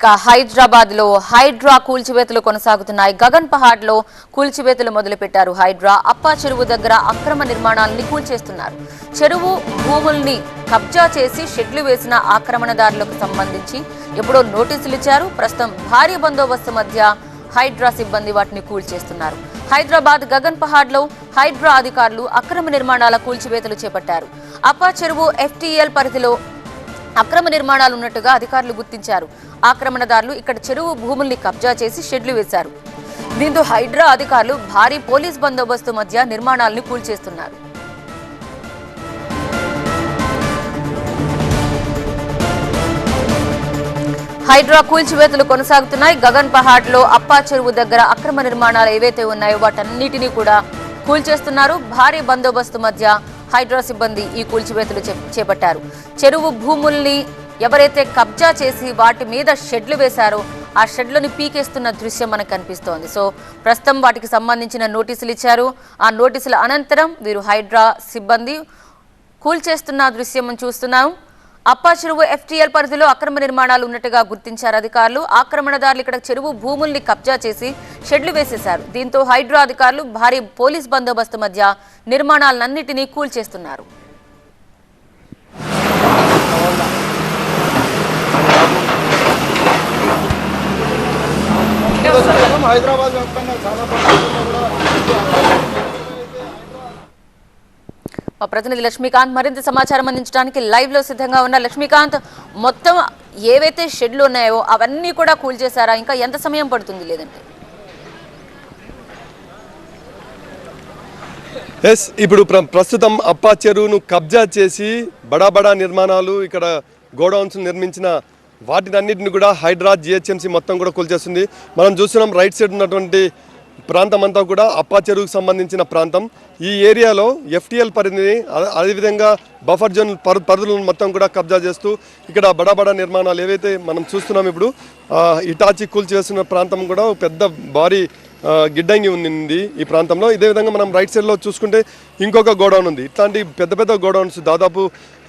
ఇక హైదరాబాద్ లో హైడ్రా కూల్చివేతలు కొనసాగుతున్నాయి. గగన్ పహాడ్ లో కూల్చివేతలు మొదలుపెట్టారు. హైడ్రా అప్పా చెరువు దగ్గర అక్రమ నిర్మాణాలని కూల్చేస్తున్నారు. చెరువు భూముల్ని కబ్జా చేసి షెడ్లు వేసిన ఆక్రమణదారులకు సంబంధించి ఎప్పుడో నోటీసులు ఇచ్చారు. ప్రస్తుతం భారీ బందోబస్తు మధ్య హైడ్రా సిబ్బంది వాటిని కూల్చేస్తున్నారు. హైదరాబాద్ గగన్ పహాడ్ లో హైడ్రా అధికారులు అక్రమ నిర్మాణాల కూల్చివేతలు చేపట్టారు. అప్పా చెరువు FTL పరిధిలో అక్రమ నిర్మాణాలు ఉన్నట్టుగా అధికారులు గుర్తించారు. ఆక్రమణదారులు ఇక్కడ చెరువు భూముల్ని కబ్జా చేసి షెడ్లు వేశారు. దీంతో హైడ్రా అధికారులు భారీ పోలీస్ బందోబస్తు మధ్య నిర్మాణాలను కూల్చేస్తున్నారు. హైడ్రా కూల్చివేతలు కొనసాగుతున్నాయి. గగన్ పహాడ్ లో అప్పా చెరువు దగ్గర అక్రమ నిర్మాణాలు ఏవైతే ఉన్నాయో వాటన్నిటినీ కూడా కూల్చేస్తున్నారు. భారీ బందోబస్తు మధ్య హైడ్రా సిబ్బంది ఈ కూల్చివేతలు చేపట్టారు. చెరువు భూముల్ని ఎవరైతే కబ్జా చేసి వాటి మీద షెడ్లు వేశారో ఆ షెడ్లను పీకేస్తున్న దృశ్యం మనకు కనిపిస్తోంది. సో ప్రస్తుతం వాటికి సంబంధించిన నోటీసులు ఇచ్చారు. ఆ నోటీసుల అనంతరం వీరు హైడ్రా సిబ్బంది కూల్చేస్తున్న దృశ్యం చూస్తున్నాం. అప్పా చెరువు FTL పరిధిలో అక్రమ నిర్మాణాలు ఉన్నట్టుగా గుర్తించారు అధికారులు. ఆక్రమణదారులు ఇక్కడ చెరువు భూముల్ని కబ్జా చేసి షెడ్లు వేసేశారు. దీంతో హైడ్రా అధికారులు భారీ పోలీస్ బందోబస్తు మధ్య నిర్మాణాలన్నింటినీ కూల్చేస్తున్నారు. మా ప్రతినిధి లక్ష్మీకాంత్ మరింత సమాచారం అందించడానికి లైవ్ లో సిద్ధంగా ఉన్న లక్ష్మీకాంత్, మొత్తం ఏవైతే షెడ్లు ఉన్నాయో అవన్నీ కూడా కూల్చేశారా? ఇంకా ఎంత సమయం పడుతుంది? లేదంటే ఇప్పుడు ప్రస్తుతం అప్పా చెరువును కబ్జా చేసి బడా నిర్మాణాలు ఇక్కడ గోడౌన్స్ నిర్మించిన వాటినన్నింటిని కూడా హైడ్రా GHMC మొత్తం కూడా కూల్చేస్తుంది. మనం చూస్తున్నాం రైట్ సైడ్ ఉన్నటువంటి ప్రాంతం అంతా కూడా అప్పా చెరువుకు సంబంధించిన ప్రాంతం. ఈ ఏరియాలో FTL పరిధిని అదేవిధంగా బఫర్ జోన్ పరిధులను మొత్తం కూడా కబ్జా చేస్తూ ఇక్కడ బడా నిర్మాణాలు ఏవైతే మనం చూస్తున్నాం ఇప్పుడు ఇటాచి కూల్చివేస్తున్న ప్రాంతం కూడా పెద్ద భారీ గిడ్డంగి ఉంది ఈ ప్రాంతంలో. ఇదే విధంగా మనం రైట్ సైడ్లో చూసుకుంటే ఇంకొక గోడౌన్ ఉంది. ఇట్లాంటి పెద్ద గోడౌన్స్ దాదాపు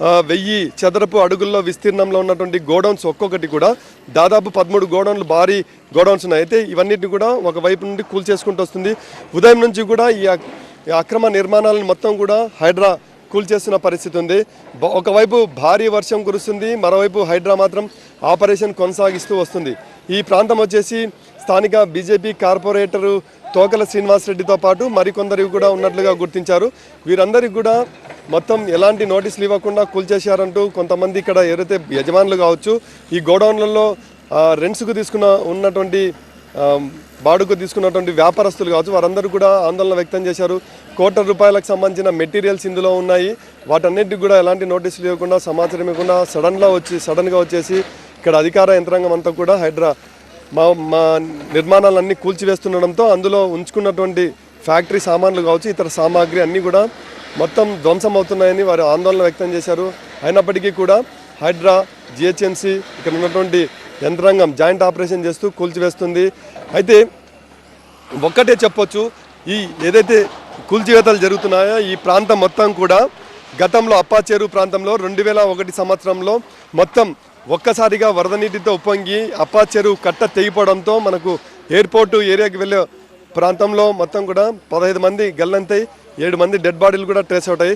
1000 చదరపు అడుగుల్లో విస్తీర్ణంలో ఉన్నటువంటి గోడౌన్స్ ఒక్కొక్కటి కూడా దాదాపు 13 గోడౌన్లు భారీ గోడౌన్స్ ఉన్నాయి. అయితే ఇవన్నిటిని కూడా ఒకవైపు నుండి కూల్చేసుకుంటూ వస్తుంది. ఉదయం నుంచి కూడా ఈ అక్రమ నిర్మాణాలను మొత్తం కూడా హైడ్రా కూల్చేస్తున్న పరిస్థితి ఉంది. ఒకవైపు భారీ వర్షం కురుస్తుంది, మరోవైపు హైడ్రా మాత్రం ఆపరేషన్ కొనసాగిస్తూ వస్తుంది. ఈ ప్రాంతం వచ్చేసి స్థానిక BJP కార్పొరేటరు తోకల శ్రీనివాసరెడ్డితో పాటు మరికొందరికి కూడా ఉన్నట్లుగా గుర్తించారు. వీరందరికీ కూడా మొత్తం ఎలాంటి నోటీసులు ఇవ్వకుండా కూల్చేశారంటూ కొంతమంది ఇక్కడ ఎవరైతే యజమానులు కావచ్చు, ఈ గోడౌన్లలో రెంట్స్కు ఉన్నటువంటి బాడుకు తీసుకున్నటువంటి వ్యాపారస్తులు కావచ్చు, వారందరూ కూడా ఆందోళన వ్యక్తం చేశారు. కోట్ల రూపాయలకు సంబంధించిన మెటీరియల్స్ ఇందులో ఉన్నాయి. వాటన్నిటికి కూడా ఎలాంటి నోటీసులు ఇవ్వకుండా సమాచారం ఇవ్వకుండా సడన్గా వచ్చేసి ఇక్కడ అధికార యంత్రాంగం అంతా కూడా హైడ్రా మా నిర్మాణాలన్నీ కూల్చివేస్తుండడంతో అందులో ఉంచుకున్నటువంటి ఫ్యాక్టరీ సామాన్లు కావచ్చు, ఇతర సామాగ్రి అన్నీ కూడా మొత్తం ధ్వంసం అవుతున్నాయని వారు ఆందోళన వ్యక్తం చేశారు. అయినప్పటికీ కూడా హైడ్రా GHMC ఇక్కడ ఉన్నటువంటి యంత్రాంగం జాయింట్ ఆపరేషన్ చేస్తూ కూల్చివేస్తుంది. అయితే ఒక్కటే చెప్పొచ్చు, ఈ ఏదైతే కూల్చివేతలు జరుగుతున్నాయో ఈ ప్రాంతం మొత్తం కూడా గతంలో అప్పా చెరువు ప్రాంతంలో 2001 సంవత్సరంలో మొత్తం ఒక్కసారిగా వరద నీటితో ఉప్పొంగి అప్పా చెరువు కట్ట తెగిపోవడంతో మనకు ఎయిర్పోర్టు ఏరియాకి వెళ్ళే ప్రాంతంలో మొత్తం కూడా 15 మంది గల్లంతై 7 మంది డెడ్ బాడీలు కూడా ట్రేస్ అవుతాయి.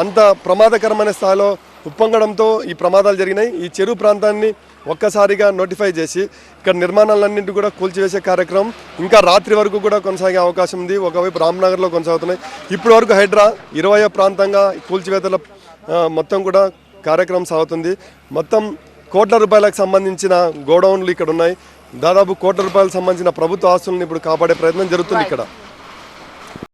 అంత ప్రమాదకరమైన స్థాయిలో ఉప్పొంగడంతో ఈ ప్రమాదాలు జరిగినాయి. ఈ చెరువు ప్రాంతాన్ని ఒక్కసారిగా నోటిఫై చేసి ఇక్కడ నిర్మాణాలన్నింటి కూడా కూల్చివేసే కార్యక్రమం ఇంకా రాత్రి వరకు కూడా కొనసాగే అవకాశం ఉంది. ఒకవైపు రామ్నగర్లో కొనసాగుతున్నాయి. ఇప్పటి వరకు హైడ్రా 20వ ప్రాంతంగా కూల్చివేతల మొత్తం కూడా కార్యక్రమం సాగుతుంది. మొత్తం కోట్ల రూపాయలకు సంబంధించిన గోడౌన్లు ఇక్కడ ఉన్నాయి. దాదాపు కోట్ల రూపాయలకు సంబంధించిన ప్రభుత్వ ఆస్తులను ఇప్పుడు కాపాడే ప్రయత్నం జరుగుతుంది ఇక్కడ.